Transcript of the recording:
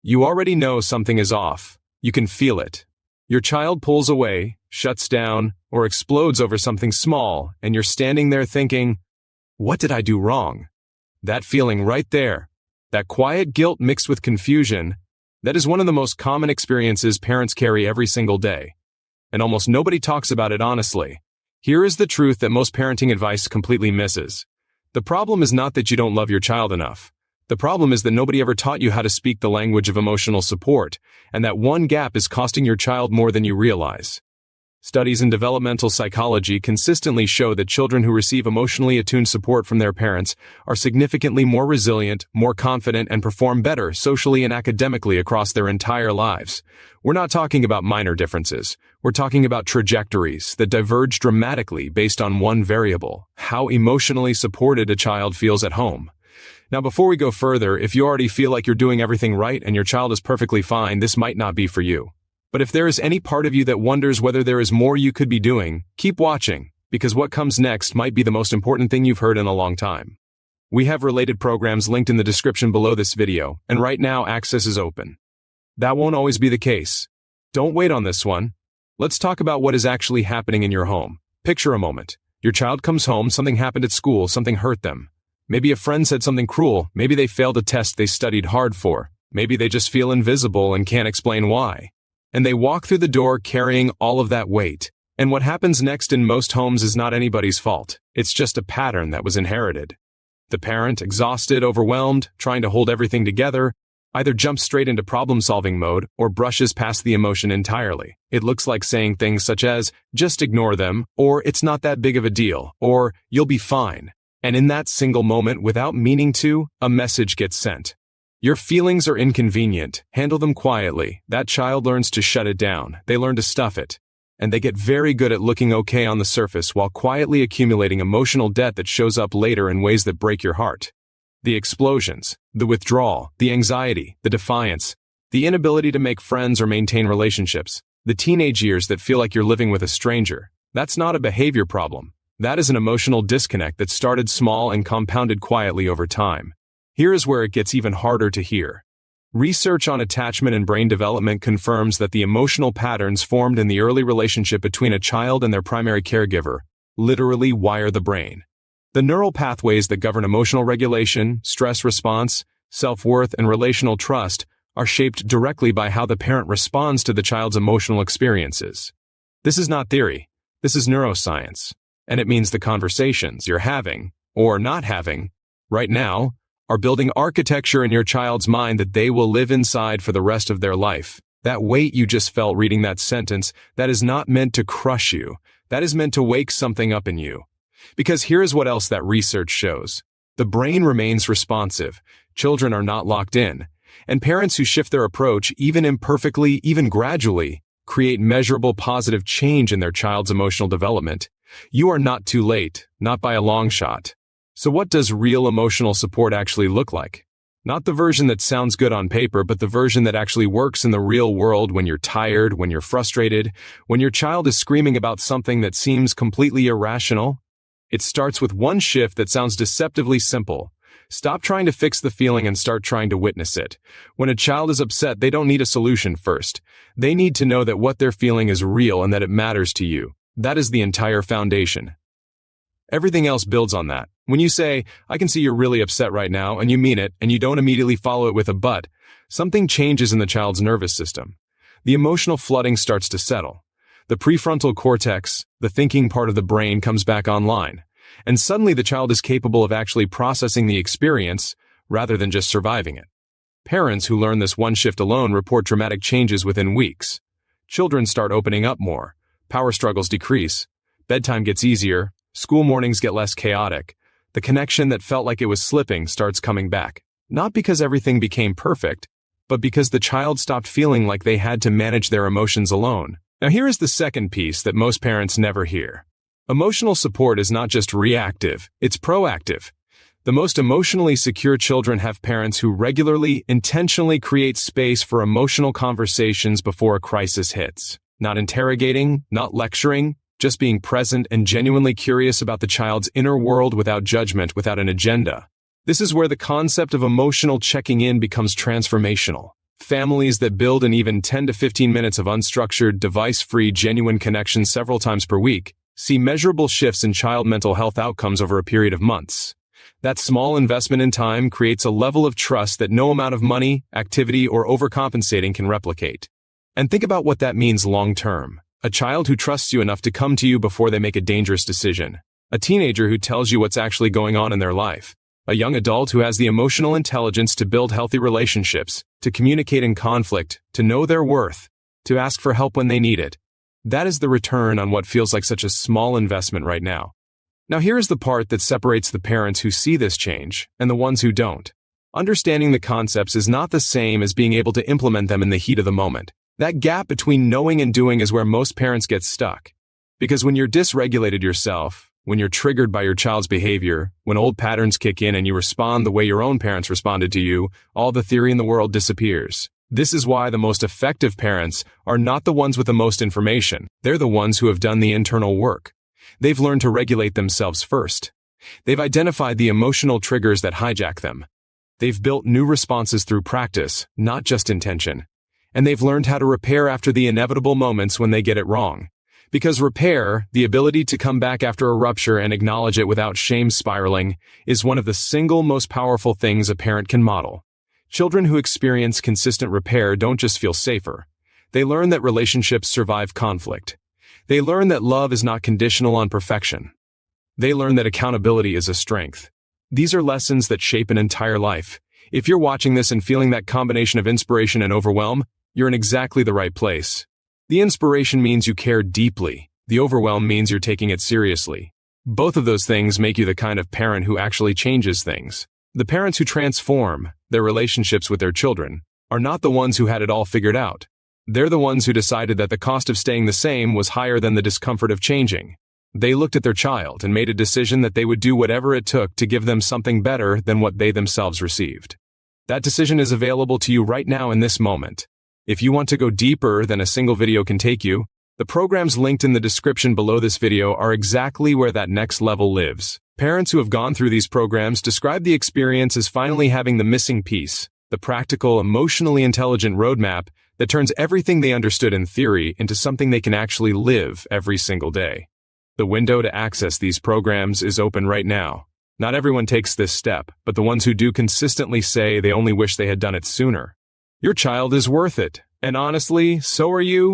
You already know something is off. You can feel it. Your child pulls away, shuts down, or explodes over something small, and you're standing there thinking, what did I do wrong? That feeling right there, that quiet guilt mixed with confusion, that is one of the most common experiences parents carry every single day. And almost nobody talks about it honestly. Here is the truth that most parenting advice completely misses. The problem is not that you don't love your child enough. The problem is that nobody ever taught you how to speak the language of emotional support, and that one gap is costing your child more than you realize. Studies in developmental psychology consistently show that children who receive emotionally attuned support from their parents are significantly more resilient, more confident, and perform better socially and academically across their entire lives. We're not talking about minor differences. We're talking about trajectories that diverge dramatically based on one variable: how emotionally supported a child feels at home. Now, before we go further, if you already feel like you're doing everything right and your child is perfectly fine, this might not be for you. But if there is any part of you that wonders whether there is more you could be doing, keep watching, because what comes next might be the most important thing you've heard in a long time. We have related programs linked in the description below this video, and right now access is open. That won't always be the case. Don't wait on this one. Let's talk about what is actually happening in your home. Picture a moment. Your child comes home, something happened at school, something hurt them. Maybe a friend said something cruel, maybe they failed a test they studied hard for, maybe they just feel invisible and can't explain why. And they walk through the door carrying all of that weight. And what happens next in most homes is not anybody's fault. It's just a pattern that was inherited. The parent, exhausted, overwhelmed, trying to hold everything together, either jumps straight into problem-solving mode or brushes past the emotion entirely. It looks like saying things such as, just ignore them, or it's not that big of a deal, or you'll be fine. And in that single moment, without meaning to, a message gets sent. Your feelings are inconvenient. Handle them quietly. That child learns to shut it down. They learn to stuff it. And they get very good at looking okay on the surface while quietly accumulating emotional debt that shows up later in ways that break your heart. The explosions, the withdrawal, the anxiety, the defiance, the inability to make friends or maintain relationships, the teenage years that feel like you're living with a stranger. That's not a behavior problem. That is an emotional disconnect that started small and compounded quietly over time. Here is where it gets even harder to hear. Research on attachment and brain development confirms that the emotional patterns formed in the early relationship between a child and their primary caregiver literally wire the brain. The neural pathways that govern emotional regulation, stress response, self-worth, and relational trust are shaped directly by how the parent responds to the child's emotional experiences. This is not theory. This is neuroscience. And it means the conversations you're having, or not having, right now, are building architecture in your child's mind that they will live inside for the rest of their life. That weight you just felt reading that sentence, that is not meant to crush you. That is meant to wake something up in you. Because here is what else that research shows. The brain remains responsive. Children are not locked in. And parents who shift their approach, even imperfectly, even gradually, create measurable positive change in their child's emotional development. You are not too late, not by a long shot. So what does real emotional support actually look like? Not the version that sounds good on paper, but the version that actually works in the real world when you're tired, when you're frustrated, when your child is screaming about something that seems completely irrational. It starts with one shift that sounds deceptively simple. Stop trying to fix the feeling and start trying to witness it. When a child is upset, they don't need a solution first. They need to know that what they're feeling is real and that it matters to you. That is the entire foundation. Everything else builds on that. When you say, I can see you're really upset right now, and you mean it, and you don't immediately follow it with a but, something changes in the child's nervous system. The emotional flooding starts to settle. The prefrontal cortex, the thinking part of the brain, comes back online. And suddenly the child is capable of actually processing the experience rather than just surviving it. Parents who learn this one shift alone report dramatic changes within weeks. Children start opening up more. Power struggles decrease. Bedtime gets easier. School mornings get less chaotic. The connection that felt like it was slipping starts coming back. Not because everything became perfect, but because the child stopped feeling like they had to manage their emotions alone. Now here is the second piece that most parents never hear. Emotional support is not just reactive, it's proactive. The most emotionally secure children have parents who regularly, intentionally create space for emotional conversations before a crisis hits. Not interrogating, not lecturing, just being present and genuinely curious about the child's inner world without judgment, without an agenda. This is where the concept of emotional checking in becomes transformational. Families that build in even 10 to 15 minutes of unstructured, device-free, genuine connection several times per week see measurable shifts in child mental health outcomes over a period of months. That small investment in time creates a level of trust that no amount of money, activity, or overcompensating can replicate. And think about what that means long-term. A child who trusts you enough to come to you before they make a dangerous decision. A teenager who tells you what's actually going on in their life. A young adult who has the emotional intelligence to build healthy relationships, to communicate in conflict, to know their worth, to ask for help when they need it. That is the return on what feels like such a small investment right now. Now here is the part that separates the parents who see this change and the ones who don't. Understanding the concepts is not the same as being able to implement them in the heat of the moment. That gap between knowing and doing is where most parents get stuck. Because when you're dysregulated yourself, when you're triggered by your child's behavior, when old patterns kick in and you respond the way your own parents responded to you, all the theory in the world disappears. This is why the most effective parents are not the ones with the most information. They're the ones who have done the internal work. They've learned to regulate themselves first. They've identified the emotional triggers that hijack them. They've built new responses through practice, not just intention. And they've learned how to repair after the inevitable moments when they get it wrong. Because repair, the ability to come back after a rupture and acknowledge it without shame spiraling, is one of the single most powerful things a parent can model. Children who experience consistent repair don't just feel safer. They learn that relationships survive conflict. They learn that love is not conditional on perfection. They learn that accountability is a strength. These are lessons that shape an entire life. If you're watching this and feeling that combination of inspiration and overwhelm, you're in exactly the right place. The inspiration means you care deeply. The overwhelm means you're taking it seriously. Both of those things make you the kind of parent who actually changes things. The parents who transform their relationships with their children are not the ones who had it all figured out. They're the ones who decided that the cost of staying the same was higher than the discomfort of changing. They looked at their child and made a decision that they would do whatever it took to give them something better than what they themselves received. That decision is available to you right now in this moment. If you want to go deeper than a single video can take you, the programs linked in the description below this video are exactly where that next level lives. Parents who have gone through these programs describe the experience as finally having the missing piece, the practical, emotionally intelligent roadmap that turns everything they understood in theory into something they can actually live every single day. The window to access these programs is open right now. Not everyone takes this step, but the ones who do consistently say they only wish they had done it sooner. Your child is worth it, and honestly, so are you.